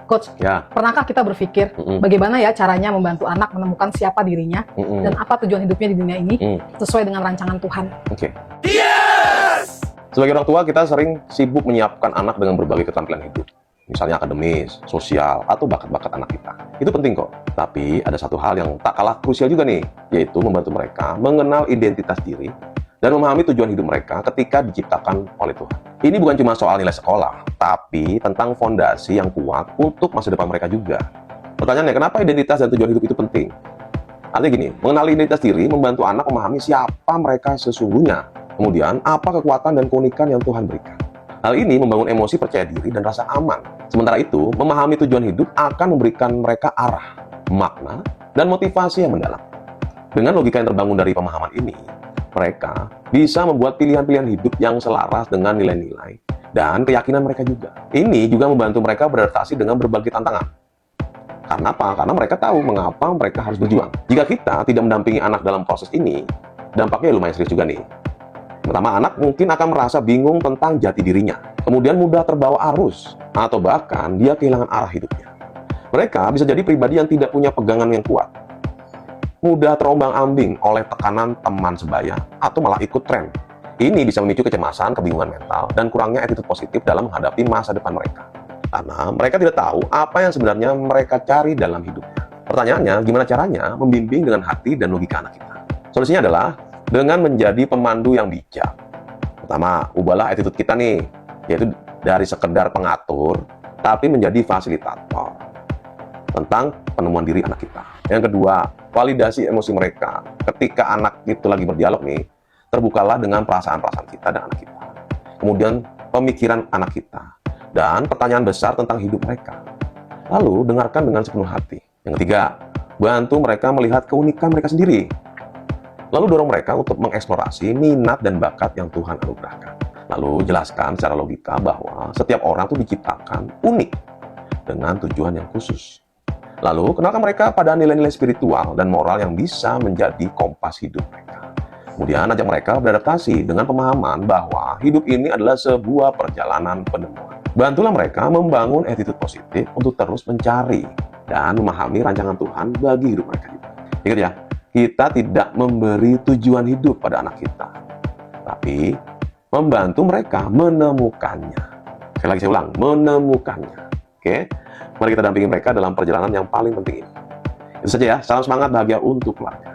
Coach, Ya. pernahkah kita berpikir bagaimana ya caranya membantu anak menemukan siapa dirinya dan apa tujuan hidupnya di dunia ini sesuai dengan rancangan Tuhan? Oke. Yes! Sebagai orang tua, kita sering sibuk menyiapkan anak dengan berbagai keterampilan hidup. Misalnya akademis, sosial, atau bakat-bakat anak kita. Itu penting kok. Tapi ada satu hal yang tak kalah krusial juga nih, yaitu membantu mereka mengenal identitas diri dan memahami tujuan hidup mereka ketika diciptakan oleh Tuhan. Ini bukan cuma soal nilai sekolah, tapi tentang fondasi yang kuat untuk masa depan mereka juga. Pertanyaannya, kenapa identitas dan tujuan hidup itu penting? Artinya gini, mengenali identitas diri membantu anak memahami siapa mereka sesungguhnya. Kemudian, apa kekuatan dan keunikan yang Tuhan berikan. Hal ini membangun emosi percaya diri dan rasa aman. Sementara itu, memahami tujuan hidup akan memberikan mereka arah, makna, dan motivasi yang mendalam. Dengan logika yang terbangun dari pemahaman ini, mereka bisa membuat pilihan-pilihan hidup yang selaras dengan nilai-nilai dan keyakinan mereka juga. Ini juga membantu mereka beradaptasi dengan berbagai tantangan. Karena apa? Karena mereka tahu mengapa mereka harus berjuang. Jika kita tidak mendampingi anak dalam proses ini, dampaknya lumayan serius juga nih. Pertama, anak mungkin akan merasa bingung tentang jati dirinya, kemudian mudah terbawa arus, atau bahkan dia kehilangan arah hidupnya. Mereka bisa jadi pribadi yang tidak punya pegangan yang kuat, mudah terombang-ambing oleh tekanan teman sebaya, atau malah ikut tren. Ini bisa memicu kecemasan, kebingungan mental, dan kurangnya attitude positif dalam menghadapi masa depan mereka. Karena mereka tidak tahu apa yang sebenarnya mereka cari dalam hidupnya. Pertanyaannya, gimana caranya membimbing dengan hati dan logika anak kita? Solusinya adalah dengan menjadi pemandu yang bijak. Pertama, ubahlah attitude kita nih, yaitu dari sekedar pengatur, tapi menjadi fasilitator tentang penemuan diri anak kita. Yang kedua, validasi emosi mereka. Ketika anak itu lagi berdialog nih, terbukalah dengan perasaan-perasaan kita dan anak kita. Kemudian pemikiran anak kita dan pertanyaan besar tentang hidup mereka. Lalu dengarkan dengan sepenuh hati. Yang ketiga, bantu mereka melihat keunikan mereka sendiri. Lalu dorong mereka untuk mengeksplorasi minat dan bakat yang Tuhan anugerahkan. Lalu jelaskan secara logika bahwa setiap orang itu diciptakan unik dengan tujuan yang khusus. Lalu kenalkan mereka pada nilai-nilai spiritual dan moral yang bisa menjadi kompas hidup mereka. Kemudian ajak mereka beradaptasi dengan pemahaman bahwa hidup ini adalah sebuah perjalanan penemuan. Bantulah mereka membangun attitude positif untuk terus mencari dan memahami rancangan Tuhan bagi hidup mereka juga. Ingat ya, kita tidak memberi tujuan hidup pada anak kita, tapi membantu mereka menemukannya. Sekali lagi saya ulang, menemukannya. Oke, mari kita dampingi mereka dalam perjalanan yang paling penting ini. Itu saja ya, salam semangat, bahagia untuk keluarga.